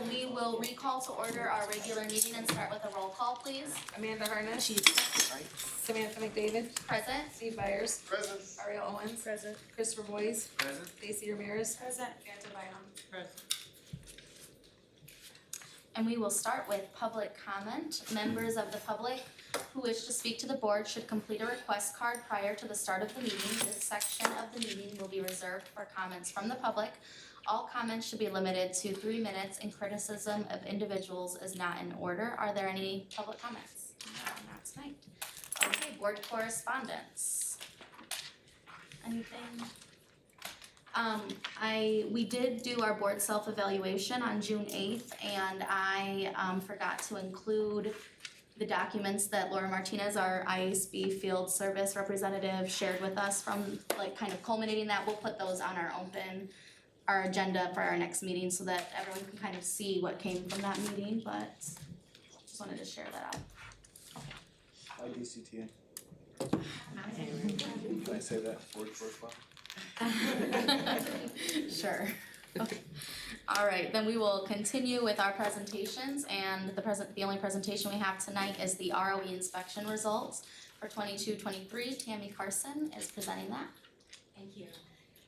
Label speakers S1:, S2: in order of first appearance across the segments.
S1: we will recall to order our regular meeting and start with a roll call, please.
S2: Amanda Harness. Samantha McDavid.
S1: Present.
S2: Steve Byers.
S3: Present.
S2: Ariel Owens.
S4: Present.
S2: Christopher Boyes.
S3: Present.
S2: Stacy Ramirez.
S4: Present.
S2: Samantha Bynum.
S3: Present.
S1: And we will start with public comment. Members of the public who wish to speak to the board should complete a request card prior to the start of the meeting. This section of the meeting will be reserved for comments from the public. All comments should be limited to 3 minutes, and criticism of individuals is not in order. Are there any public comments? No, not tonight. Okay, board correspondence. Anything? We did do our board self-evaluation on June 8th, and I forgot to include the documents that Laura Martinez, our IASB field service representative, shared with us from kind of culminating that. We'll put those on our agenda for our next meeting so that everyone can kind of see what came from that meeting, but just wanted to share that out.
S3: IDCTA. Can I say that? Board correspondence?
S1: Sure. Okay. All right, then we will continue with our presentations, and the only presentation we have tonight is the ROE inspection results for 22-23. Tammy Carson is presenting that.
S5: Thank you.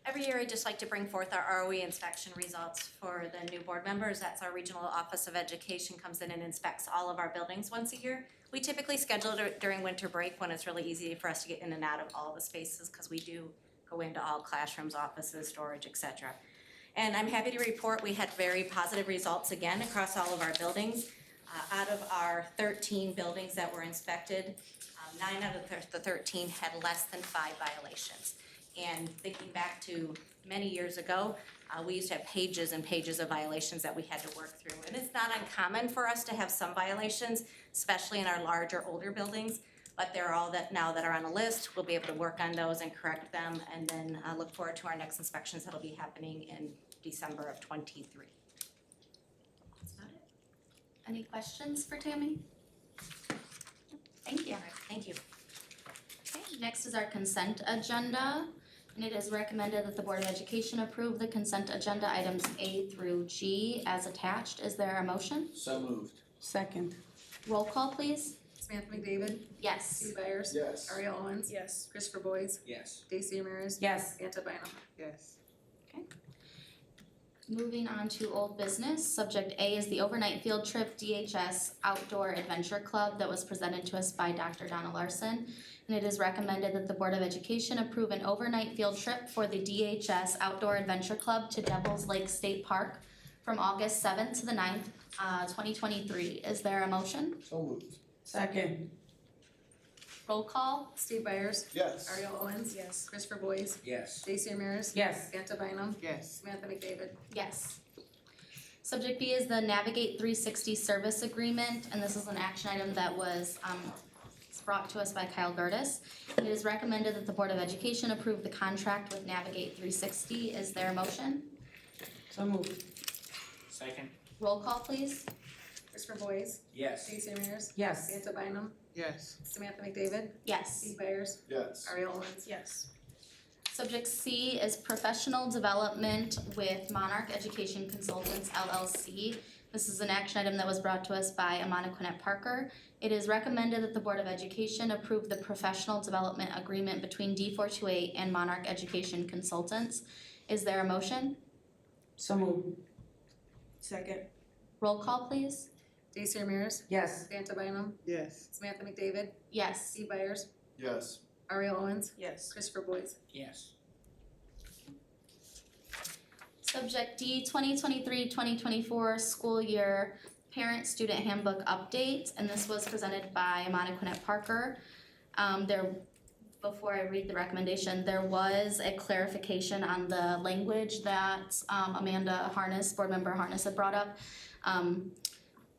S5: Every year I just like to bring forth our ROE inspection results for the new board members. That's our Regional Office of Education comes in and inspects all of our buildings once a year. We typically schedule it during winter break when it's really easy for us to get in and out of all the spaces because we do go into all classrooms, offices, storage, etc. And I'm happy to report we had very positive results again across all of our buildings. Out of our 13 buildings that were inspected, 9 out of the 13 had less than 5 violations. And thinking back to many years ago, we used to have pages and pages of violations that we had to work through. And it's not uncommon for us to have some violations, especially in our larger, older buildings. But they're all that now that are on a list. We'll be able to work on those and correct them, and then look forward to our next inspections that'll be happening in December of 23. That's about it.
S1: Any questions for Tammy? Thank you.
S5: All right, thank you.
S1: Okay, next is our consent agenda, and it is recommended that the Board of Education approve the consent agenda items A through G as attached. Is there a motion?
S3: So moved.
S2: Second.
S1: Roll call, please.
S2: Samantha McDavid.
S1: Yes.
S2: Steve Byers.
S3: Yes.
S2: Ariel Owens.
S4: Yes.
S2: Christopher Boyes.
S3: Yes.
S2: Stacy Ramirez.
S4: Yes.
S2: Samantha Bynum. Yes.
S1: Moving on to old business, subject A is the overnight field trip DHS Outdoor Adventure Club that was presented to us by Dr. Donna Larson. And it is recommended that the Board of Education approve an overnight field trip for the DHS Outdoor Adventure Club to Devil's Lake State Park from August 7th to the 9th, 2023. Is there a motion?
S3: So moved.
S4: Second.
S1: Roll call?
S2: Steve Byers.
S3: Yes.
S2: Ariel Owens.
S4: Yes.
S2: Christopher Boyes.
S3: Yes.
S2: Stacy Ramirez.
S4: Yes.
S2: Samantha Bynum.
S4: Yes.
S2: Samantha McDavid.
S1: Yes. Subject B is the Navigate 360 Service Agreement, and this is an action item that was brought to us by Kyle Gertis. It is recommended that the Board of Education approve the contract with Navigate 360. Is there a motion?
S4: So moved.
S3: Second.
S1: Roll call, please.
S2: Christopher Boyes.
S3: Yes.
S2: Stacy Ramirez.
S4: Yes.
S2: Samantha Bynum.
S3: Yes.
S2: Samantha McDavid.
S1: Yes.
S2: Steve Byers.
S3: Yes.
S2: Ariel Owens.
S4: Yes.
S1: Subject C is professional development with Monarch Education Consultants LLC. This is an action item that was brought to us by Amanda Quinette Parker. It is recommended that the Board of Education approve the professional development agreement between D428 and Monarch Education Consultants. Is there a motion?
S4: So moved. Second.
S1: Roll call, please.
S2: Stacy Ramirez.
S4: Yes.
S2: Samantha Bynum.
S4: Yes.
S2: Samantha McDavid.
S1: Yes.
S2: Steve Byers.
S3: Yes.
S2: Ariel Owens.
S4: Yes.
S2: Christopher Boyes.
S3: Yes.
S1: Subject D, 2023-2024 school year parent-student handbook update, and this was presented by Amanda Quinette Parker. Before I read the recommendation, there was a clarification on the language that Amanda Harness, Board Member Harness, had brought up.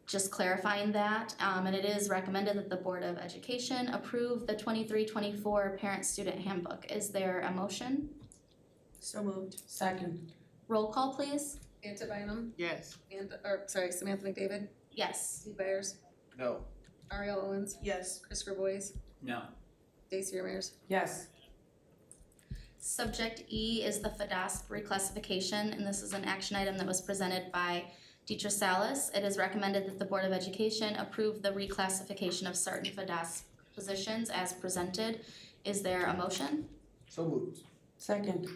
S1: Just clarifying that, and it is recommended that the Board of Education approve the 23-24 parent-student handbook. Is there a motion?
S4: So moved. Second.
S1: Roll call, please.
S2: Samantha Bynum.
S4: Yes.
S2: Samantha McDavid.
S1: Yes.
S2: Steve Byers.
S3: No.
S2: Ariel Owens.
S4: Yes.
S2: Christopher Boyes.
S3: No.
S2: Stacy Ramirez.
S4: Yes.
S1: Subject E is the FADASP reclassification, and this is an action item that was presented by Deidre Salas, it is recommended that the Board of Education approve the reclassification of certain FADAS positions as presented. Is there a motion?
S3: So moved.
S4: Second.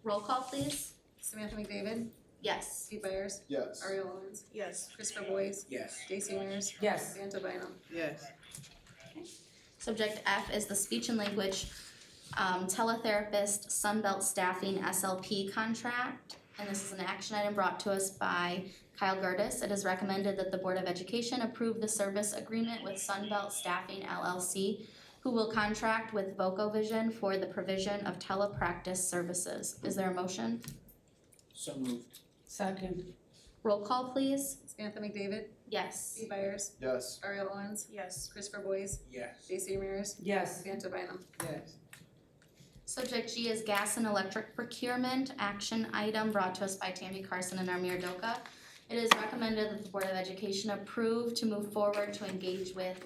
S1: Roll call, please.
S2: Samantha McDavid,
S1: Yes.
S2: Steve Byers,
S3: Yes.
S2: Ariel Owens,
S4: Yes.
S2: Christopher Boys,
S3: Yes.
S2: Stacy Ramirez,
S4: Yes.
S2: Samantha Bynum.
S4: Yes.
S1: Subject F is the speech and language teletherapist Sunbelt Staffing SLP contract. And this is an action item brought to us by Kyle Gertis. It is recommended that the Board of Education approve the service agreement with Sunbelt Staffing LLC, who will contract with VocoVision for the provision of telepractice services. Is there a motion?
S3: So moved.
S4: Second.
S1: Roll call, please.
S2: Samantha McDavid,
S1: Yes.
S2: Steve Byers,
S3: Yes.
S2: Ariel Owens,
S4: Yes.
S2: Christopher Boys,
S3: Yes.
S2: Stacy Ramirez,
S4: Yes.
S2: Samantha Bynum.
S4: Yes.
S1: Subject G is gas and electric procurement, action item brought to us by Tammy Carson and Amir Doka. It is recommended that the Board of Education approve to move forward to engage with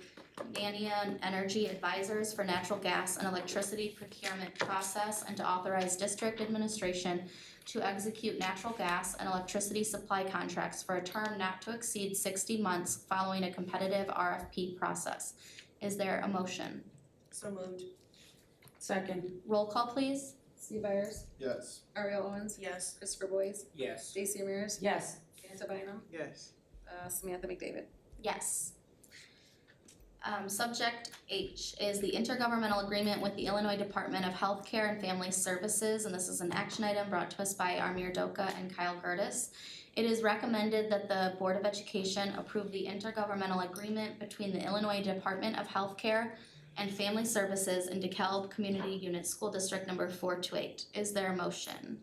S1: Mania Energy Advisors for natural gas and electricity procurement process and to authorize district administration to execute natural gas and electricity supply contracts for a term not to exceed 60 months following a competitive RFP process. Is there a motion?
S4: So moved. Second.
S1: Roll call, please.
S2: Steve Byers,
S3: Yes.
S2: Ariel Owens,
S4: Yes.
S2: Christopher Boys,
S3: Yes.
S2: Stacy Ramirez,
S4: Yes.
S2: Samantha Bynum,
S4: Yes.
S2: Samantha McDavid.
S1: Yes. Subject H is the Intergovernmental Agreement with the Illinois Department of Healthcare and Family Services, and this is an action item brought to us by Amir Doka and Kyle Gertis. It is recommended that the Board of Education approve the intergovernmental agreement between the Illinois Department of Healthcare and Family Services and DeKalb Community Unit School District number 428. Is there a motion?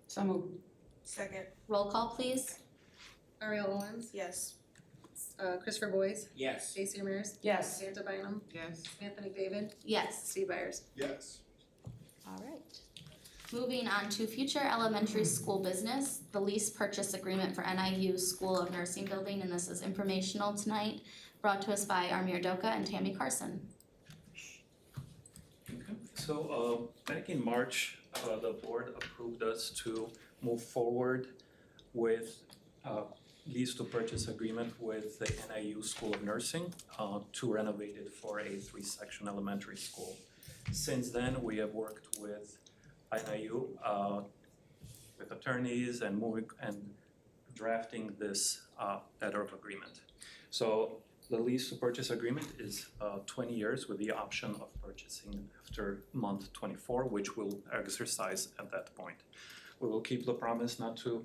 S4: So moved. Second.
S1: Roll call, please.
S2: Ariel Owens,
S4: Yes.
S2: Christopher Boys,
S3: Yes.
S2: Stacy Ramirez,
S4: Yes.
S2: Samantha Bynum,
S4: Yes.
S2: Samantha McDavid,
S1: Yes.
S2: Steve Byers.
S3: Yes.
S1: All right. Moving on to future elementary school business, the lease purchase agreement for NIU School of Nursing Building, and this is informational tonight, brought to us by Amir Doka and Tammy Carson.
S6: So back in March, the board approved us to move forward with lease to purchase agreement with the NIU School of Nursing to renovate it for a 3-section elementary school. Since then, we have worked with NIU with attorneys and drafting this letter of agreement. So the lease to purchase agreement is 20 years with the option of purchasing after month 24, which we'll exercise at that point. We will keep the promise not to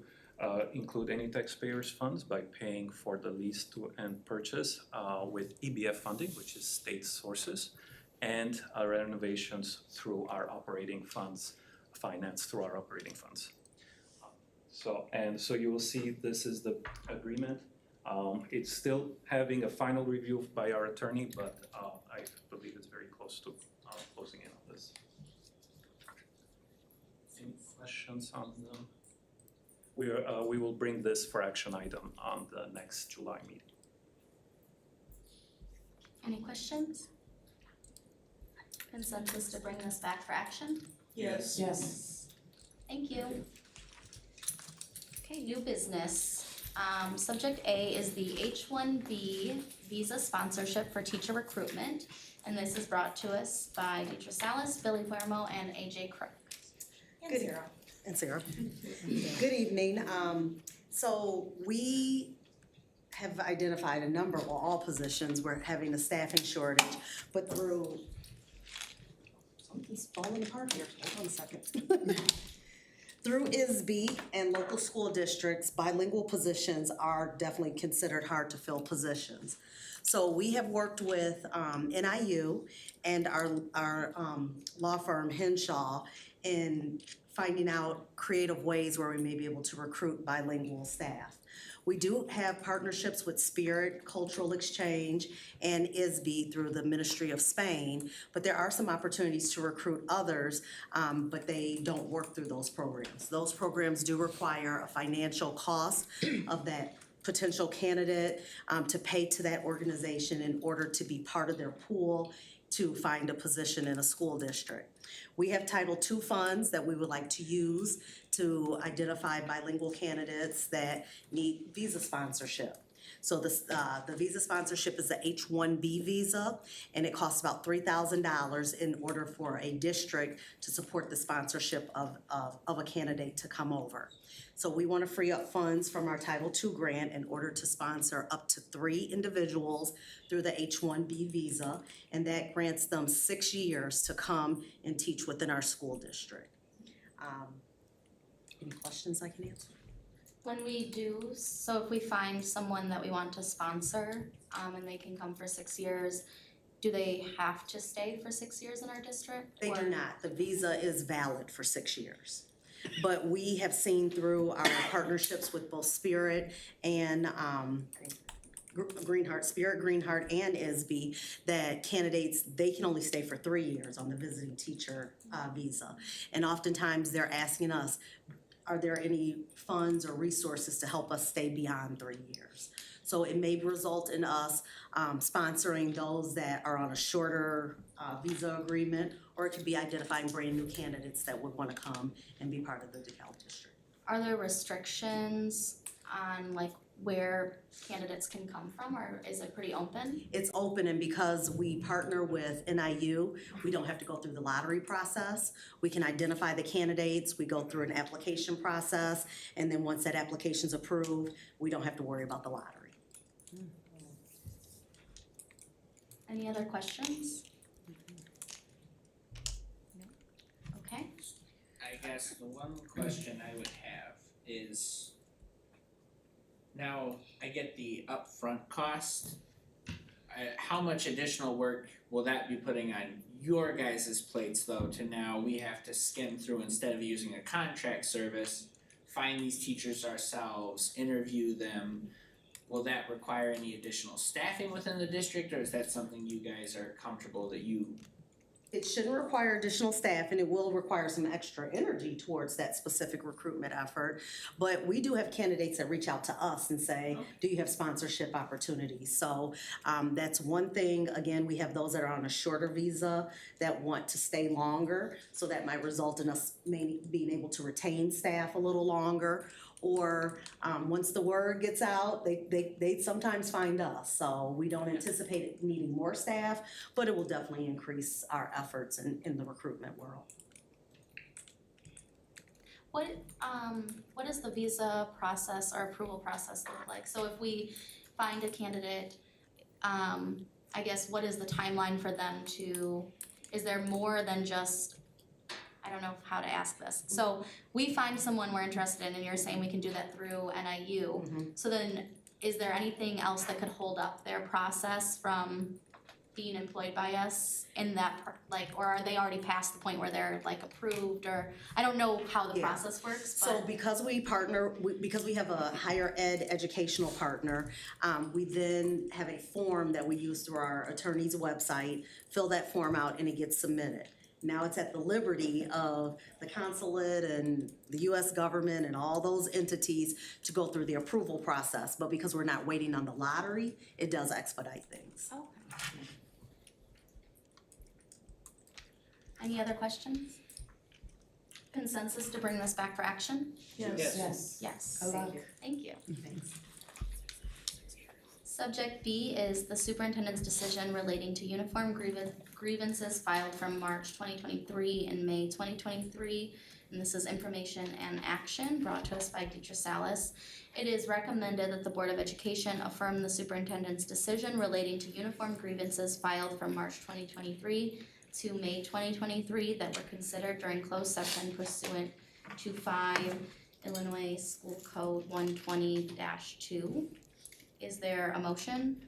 S6: include any taxpayers' funds by paying for the lease to and purchase with EBF funding, which is state sources, and renovations through our operating funds, financed through our operating funds. So you will see this is the agreement. It's still having a final review by our attorney, but I believe it's very close to closing in on this. Any questions on them? We will bring this for action item on the next July meeting.
S1: Any questions? Consensus to bring this back for action?
S4: Yes. Yes.
S1: Thank you. Okay, new business. Subject A is the H-1B visa sponsorship for teacher recruitment. And this is brought to us by Deidre Salas, Billy Guillermo, and AJ Crook.
S7: Good. And Sarah. Good evening. So we have identified a number, or all positions, we're having a staffing shortage, but through, something's falling apart here, hold on a second. Through ISB and local school districts, bilingual positions are definitely considered hard to fill positions. So we have worked with NIU and our law firm Henshaw in finding out creative ways where we may be able to recruit bilingual staff. We do have partnerships with Spirit, Cultural Exchange, and ISB through the Ministry of Spain, but there are some opportunities to recruit others, but they don't work through those programs. Those programs do require a financial cost of that potential candidate to pay to that organization in order to be part of their pool to find a position in a school district. We have Title II funds that we would like to use to identify bilingual candidates that need visa sponsorship. So the visa sponsorship is the H-1B visa, and it costs about $3,000 in order for a district to support the sponsorship of a candidate to come over. So we want to free up funds from our Title II grant in order to sponsor up to 3 individuals through the H-1B visa, and that grants them 6 years to come and teach within our school district. Any questions I can answer?
S1: When we do, so if we find someone that we want to sponsor, and they can come for 6 years, do they have to stay for 6 years in our district?
S7: They
S1: or-
S7: do not. The visa is valid for 6 years. But we have seen through our partnerships with both Spirit and Greenheart and ISB, that candidates, they can only stay for 3 years on the visiting teacher visa. And oftentimes they're asking us, are there any funds or resources to help us stay beyond 3 years? So it may result in us sponsoring those that are on a shorter visa agreement, or it could be identifying brand new candidates that would want to come and be part of the DeKalb district.
S1: Are there restrictions on like where candidates can come from, or is it pretty open?
S7: It's open, and because we partner with NIU, we don't have to go through the lottery process. We can identify the candidates, we go through an application process, and then once that application's approved, we don't have to worry about the lottery.
S1: Any other questions? Okay,
S3: I guess the one question I would have is, now I get the upfront cost. How much additional work will that be putting on your guys' plates though, to now we have to skim through instead of using a contract service, find these teachers ourselves, interview them? Will that require any additional staffing within the district, or is that something you guys are comfortable that you?
S7: It shouldn't require additional staff, and it will require some extra energy towards that specific recruitment effort. But we do have candidates that reach out to us and say, do you have sponsorship opportunities? So that's one thing. Again, we have those that are on a shorter visa that want to stay longer, so that might result in us maybe being able to retain staff a little longer. Or once the word gets out, they sometimes find us. So we don't anticipate needing more staff, but it will definitely increase our efforts in the recruitment world.
S1: what does the visa process or approval process look like? So if we find a candidate, I guess what is the timeline for them to, is there more than just, I don't know how to ask this. So we find someone we're interested in, and you're saying we can do that through NIU. So then is there anything else that could hold up their process from being employed by us in that, or are they already past the point where they're like approved, or I don't know how the
S7: Yeah.
S1: process works, but.
S7: So because we partner, because we have a higher ed educational partner, we then have a form that we use through our attorney's website, fill that form out, and it gets submitted. Now it's at the liberty of the consulate and the US government and all those entities to go through the approval process. But because we're not waiting on the lottery, it does expedite things.
S1: Okay. Any other questions? Consensus to bring this back for action?
S4: Yes.
S1: Yes.
S4: Allowed.
S1: Thank you.
S7: Thanks.
S1: Subject B is the superintendent's decision relating to uniform grievances filed from March 2023 and May 2023. And this is information and action brought to us by Deidre Salas. It is recommended that the Board of Education affirm the superintendent's decision relating to uniform grievances filed from March 2023 to May 2023 that were considered during closed session pursuant to 5 Illinois School Code 120-2. Is there a motion?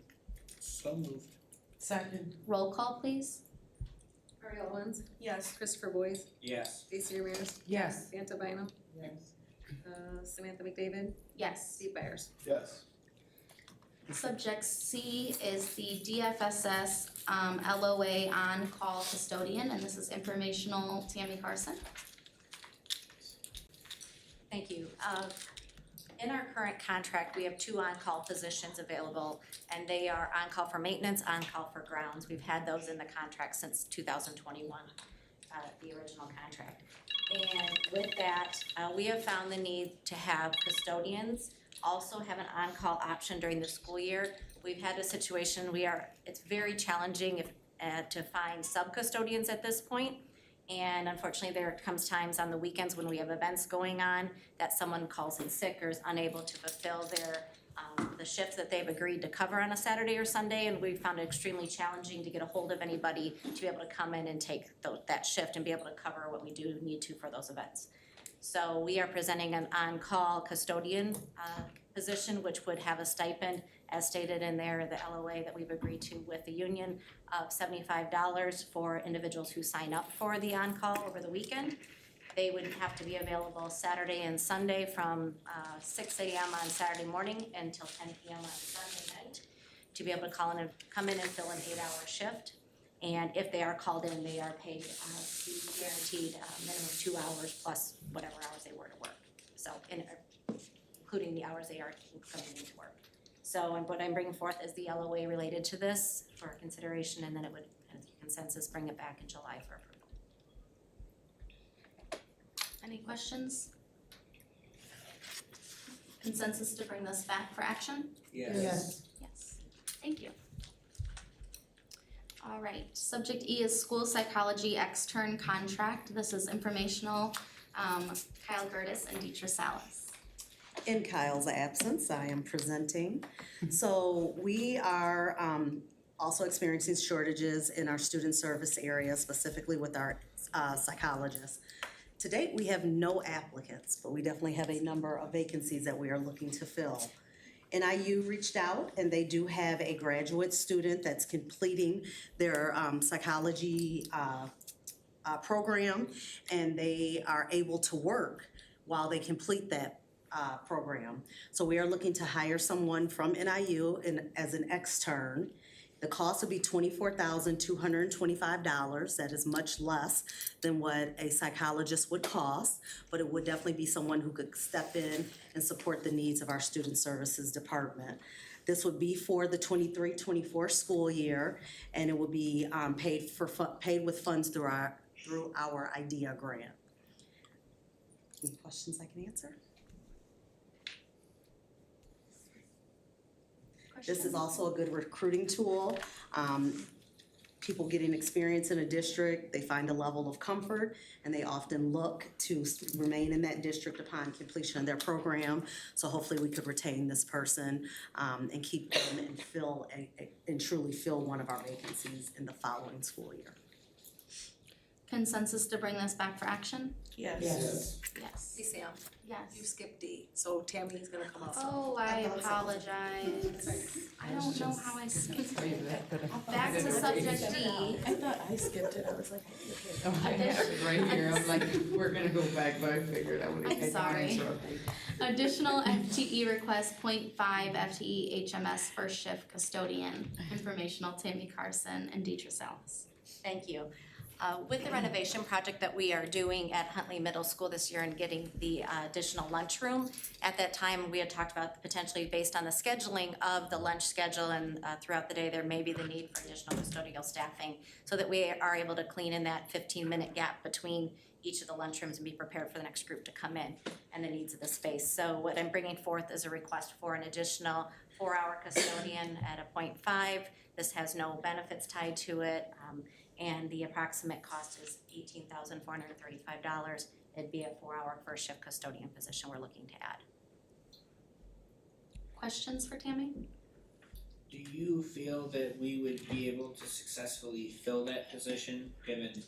S3: So moved.
S4: Second.
S1: Roll call, please.
S2: Ariel Owens,
S4: Yes.
S2: Christopher Boyce,
S3: Yes.
S2: Stacy Ramirez,
S4: Yes.
S2: Santa Bynum,
S4: Yes.
S2: Samantha McDavid,
S1: Yes.
S2: Steve Byers.
S3: Yes.
S1: Subject C is the DFSS LOA OnCall Custodian, and this is informational. Tammy Carson.
S5: Thank you. In our current contract, we have 2 on-call positions available, and they are on-call for maintenance, on-call for grounds. We've had those in the contract since 2021, the original contract. And with that, we have found the need to have custodians also have an on-call option during the school year. We've had a situation, it's very challenging to find sub-custodians at this point. And unfortunately, there comes times on the weekends when we have events going on that someone calls in sick or is unable to fulfill the shifts that they've agreed to cover on a Saturday or Sunday. And we found it extremely challenging to get a hold of anybody to be able to come in and take that shift and be able to cover what we do need to for those events. So we are presenting an on-call custodian position, which would have a stipend, as stated in there, the LOA that we've agreed to with the union, of $75 for individuals who sign up for the on-call over the weekend. They would have to be available Saturday and Sunday from 6 a.m. on Saturday morning until 10 p.m. on Sunday night to be able to come in and fill an 8-hour shift. And if they are called in, they are paid the guaranteed minimum of 2 hours plus whatever hours they were to work. So, including the hours they are coming into work. So what I'm bringing forth is the LOA related to this for consideration, and then it would, as a consensus, bring it back in July for approval.
S1: Any questions? Consensus to bring this back for action?
S4: Yes.
S1: Yes. Thank you. All right, subject E is school psychology extern contract. This is informational. Kyle Gertis and Deetra Salas.
S7: In Kyle's absence, I am presenting. So we are also experiencing shortages in our student service area, specifically with our psychologists. To date, we have no applicants, but we definitely have a number of vacancies that we are looking to fill. NIU reached out, and they do have a graduate student that's completing their psychology program, and they are able to work while they complete that program. So we are looking to hire someone from NIU as an extern. The cost would be $24,225. That is much less than what a psychologist would cost, but it would definitely be someone who could step in and support the needs of our student services department. This would be for the 23-24 school year, and it would be paid with funds through our IDEA grant. Any questions I can answer? This is also a good recruiting tool. People getting experience in a district, they find a level of comfort, and they often look to remain in that district upon completion of their program. So hopefully we could retain this person and keep them and truly fill one of our vacancies in the following school year.
S1: Consensus to bring this back for action?
S4: Yes.
S1: Yes.
S2: Hey Sam, you
S1: Yes.
S2: skipped D, so Tammy's gonna come up.
S1: Oh, I apologize. I don't know how I skipped it. Back to subject D.
S4: I thought I skipped it, I was like, okay.
S8: Oh, I have it right here, I'm like, we're gonna go back, but I figured I would.
S1: I'm sorry. Additional FTE request, 0.5 FTE HMS first shift custodian. Informational, Tammy Carson and Deetra Salas.
S5: Thank you. With the renovation project that we are doing at Huntley Middle School this year and getting the additional lunchroom, at that time, we had talked about potentially based on the scheduling of the lunch schedule and throughout the day, there may be the need for additional custodial staffing so that we are able to clean in that 15-minute gap between each of the lunchrooms and be prepared for the next group to come in and the needs of the space. So what I'm bringing forth is a request for an additional 4-hour custodian at a 0.5. This has no benefits tied to it. And the approximate cost is $18,435. It'd be a 4-hour first shift custodian position we're looking to add.
S1: Questions for Tammy?
S3: Do you feel that we would be able to successfully fill that position, given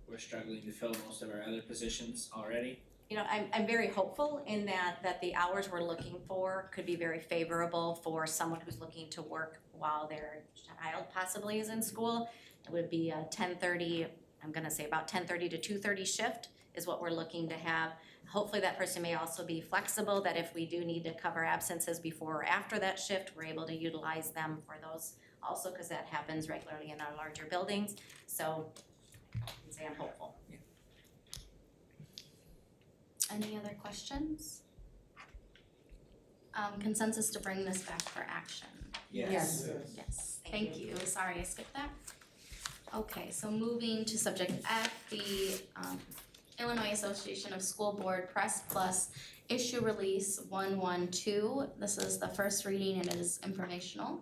S3: we're struggling to fill most of our other positions already?
S5: You know, I'm very hopeful in that the hours we're looking for could be very favorable for someone who's looking to work while their child possibly is in school. It would be a 10:30, I'm gonna say about 10:30 to 2:30 shift is what we're looking to have. Hopefully that person may also be flexible, that if we do need to cover absences before or after that shift, we're able to utilize them for those also, because that happens regularly in our larger buildings. So I can say I'm hopeful.
S1: Any other questions? consensus to bring this back for action?
S3: Yes.
S1: Yes, thank you, sorry I skipped that. Okay, so moving to subject F, the Illinois Association of School Board Press Plus Issue Release 112. This is the first reading and it is informational.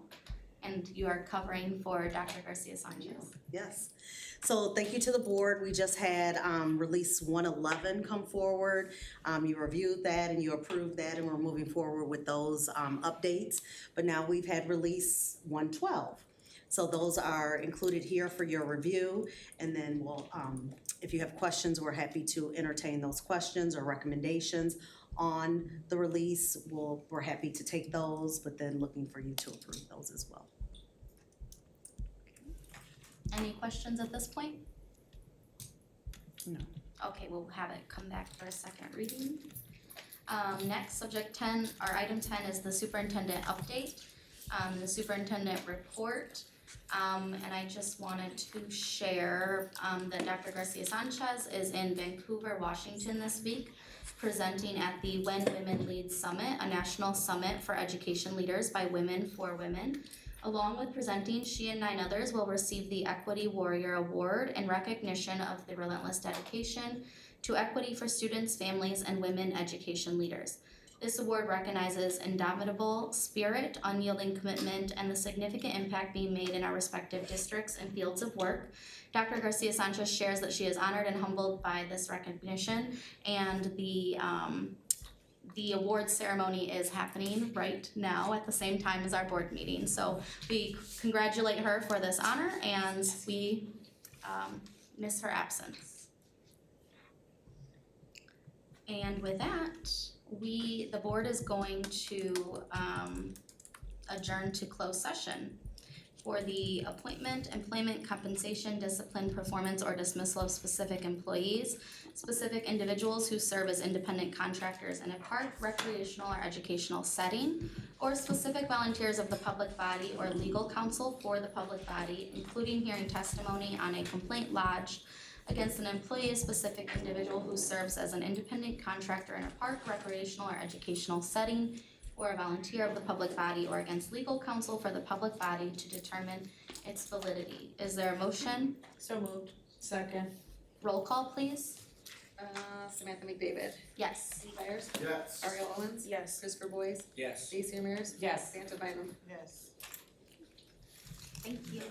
S1: And you are covering for Dr. Garcia Sanchez.
S7: Yes. So thank you to the board. We just had release 111 come forward. You reviewed that and you approved that and we're moving forward with those updates. But now we've had release 112. So those are included here for your review. And then we'll, if you have questions, we're happy to entertain those questions or recommendations on the release. We're happy to take those, but then looking for you to approve those as well.
S1: Any questions at this point?
S7: No.
S1: Okay, we'll have it come back for a second reading. Next, subject 10, or item 10 is the superintendent update, the superintendent report. And I just wanted to share that Dr. Garcia Sanchez is in Vancouver, Washington this week, presenting at the When Women Lead Summit, a national summit for education leaders by women for women. Along with presenting, she and 9 others will receive the Equity Warrior Award in recognition of the relentless dedication to equity for students, families, and women education leaders. This award recognizes indomitable spirit, unyielding commitment, and the significant impact being made in our respective districts and fields of work. Dr. Garcia Sanchez shares that she is honored and humbled by this recognition, and the award ceremony is happening right now at the same time as our board meeting. So we congratulate her for this honor and we miss her absence. And with that, the board is going to adjourn to closed session for the appointment, employment, compensation, discipline, performance, or dismissal of specific employees, specific individuals who serve as independent contractors in a park, recreational, or educational setting, or specific volunteers of the public body or legal counsel for the public body, including hearing testimony on a complaint lodged against an employee, a specific individual who serves as an independent contractor in a park, recreational, or educational setting, or a volunteer of the public body, or against legal counsel for the public body to determine its validity. Is there a motion?
S4: So moved. Second.
S1: Roll call, please.
S2: Samantha McDavid,
S1: Yes.
S2: Steve Byers,
S9: Yes.
S2: Ariel Owens,
S4: Yes.
S2: Christopher Boyes,
S3: Yes.
S2: Stacy Ramirez,
S4: Yes.
S2: Santa Bynum.
S4: Yes.
S1: Thank you.